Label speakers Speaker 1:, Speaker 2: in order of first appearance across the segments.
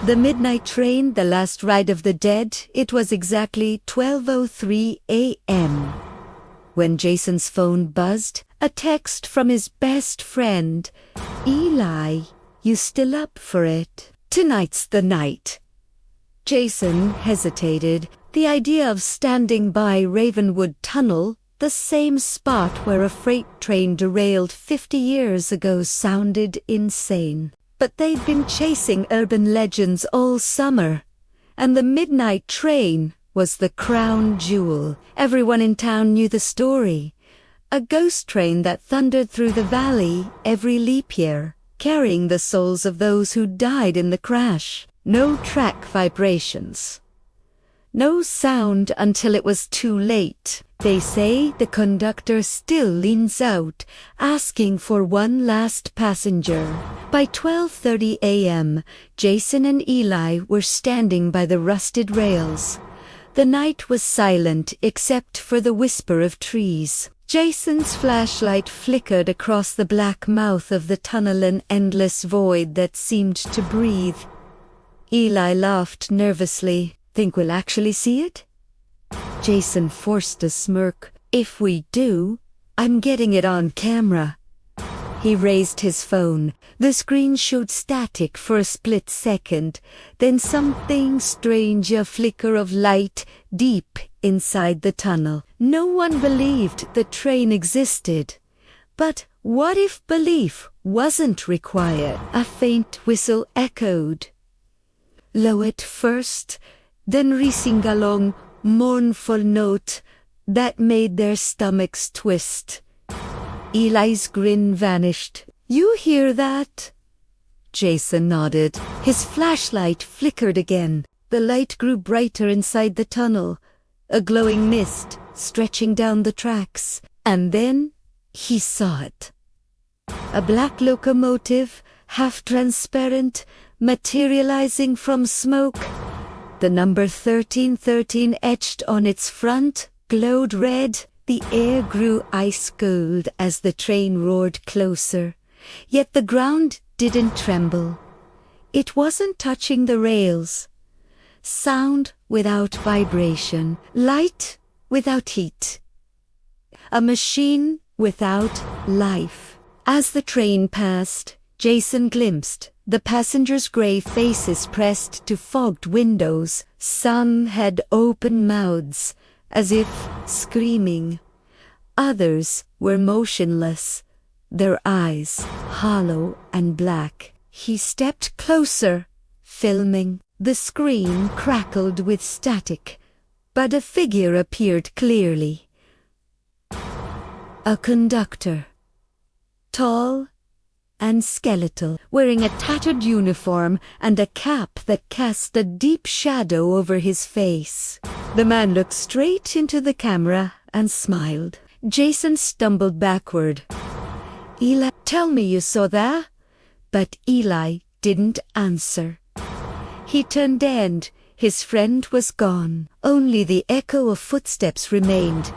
Speaker 1: The midnight train, the last ride of the dead, it was exactly 12:03 a.m. when Jason's phone buzzed, a text from his best friend. "Eli, you still up for it? Tonight's the night." Jason hesitated. The idea of standing by Ravenwood Tunnel, the same spot where a freight train derailed 50 years ago, sounded insane. But they'd been chasing urban legends all summer, and the midnight train was the crown jewel. Everyone in town knew the story. A ghost train that thundered through the valley every leap year, carrying the souls of those who died in the crash. No track vibrations. No sound until it was too late. They say the conductor still leans out, asking for one last passenger. By 12:30 a.m., Jason and Eli were standing by the rusted rails. The night was silent except for the whisper of trees. Jason's flashlight flickered across the black mouth of the tunnel, an endless void that seemed to breathe. Eli laughed nervously. "Think we'll actually see it?" Jason forced a smirk. "If we do, I'm getting it on camera." He raised his phone. The screen showed static for a split second, then something strange, a flicker of light deep inside the tunnel. No one believed the train existed. But what if belief wasn't required? A faint whistle echoed. Low at first, then rising a long, mournful note that made their stomachs twist. Eli's grin vanished. "You hear that?" Jason nodded. His flashlight flickered again. The light grew brighter inside the tunnel, a glowing mist stretching down the tracks. And then he saw it. A black locomotive, half transparent, materializing from smoke. The number 1313 etched on its front glowed red. The air grew ice cold as the train roared closer. Yet the ground didn't tremble. It wasn't touching the rails. Sound without vibration. Light without heat. A machine without life. As the train passed, Jason glimpsed the passengers' gray faces pressed to fogged windows. Some had open mouths, as if screaming. Others were motionless, their eyes hollow and black. He stepped closer, filming. The screen crackled with static, but a figure appeared clearly. A conductor. Tall and skeletal, wearing a tattered uniform and a cap that cast a deep shadow over his face. The man looked straight into the camera and smiled. Jason stumbled backward. "Eli, tell me you saw that?" But Eli didn't answer. He turned and his friend was gone. Only the echo of footsteps remained,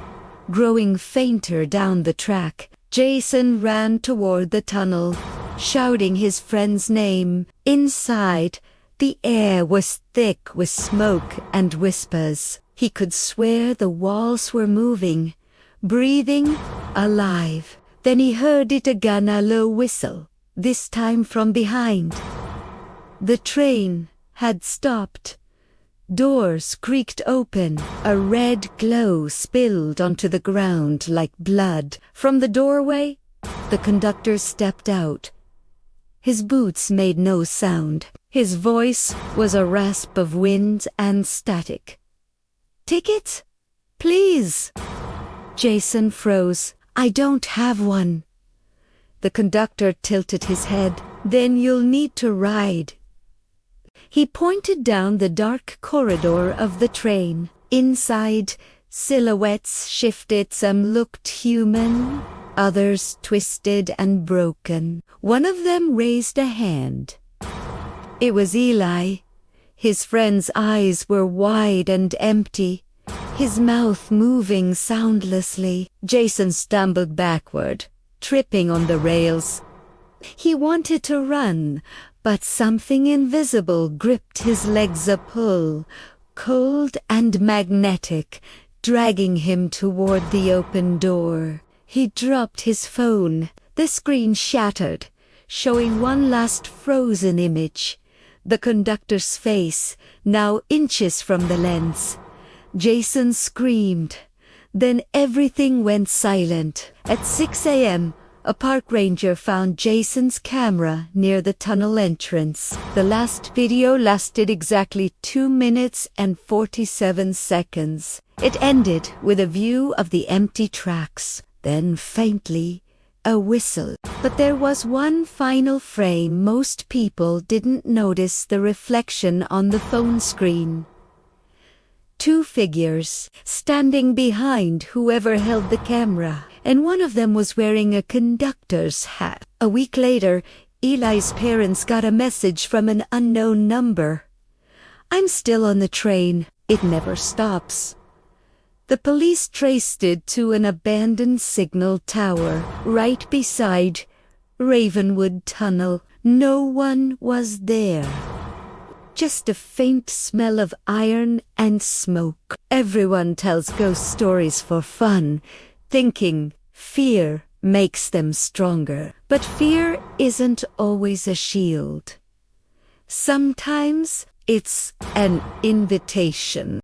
Speaker 1: growing fainter down the track. Jason ran toward the tunnel, shouting his friend's name. Inside, the air was thick with smoke and whispers. He could swear the walls were moving, breathing, alive. Then he heard it again, a low whistle, this time from behind. The train had stopped. Doors creaked open. A red glow spilled onto the ground like blood. From the doorway, the conductor stepped out. His boots made no sound. His voice was a rasp of wind and static. "Tickets? Please." Jason froze. "I don't have one." The conductor tilted his head. "Then you'll need to ride." He pointed down the dark corridor of the train. Inside, silhouettes shifted. Some looked human, others twisted and broken. One of them raised a hand. It was Eli. His friend's eyes were wide and empty, his mouth moving soundlessly. Jason stumbled backward, tripping on the rails. He wanted to run, But something invisible gripped his legs a pull, cold and magnetic, dragging him toward the open door. He dropped his phone. The screen shattered, showing one last frozen image. The conductor's face, now inches from the lens. Jason screamed. Then everything went silent. At 6 a.m., a park ranger found Jason's camera near the tunnel entrance. The last video lasted exactly 2 minutes and 47 seconds. It ended with a view of the empty tracks. Then, faintly, a whistle. But there was one final frame. Most people didn't notice the reflection on the phone screen. 2 figures standing behind whoever held the camera, and one of them was wearing a conductor's hat. A week later, Eli's parents got a message from an unknown number. "I'm still on the train. It never stops." The police traced it to an abandoned signal tower right beside Ravenwood Tunnel. No one was there. Just a faint smell of iron and smoke. Everyone tells ghost stories for fun, thinking fear makes them stronger. But fear isn't always a shield. Sometimes it's an invitation.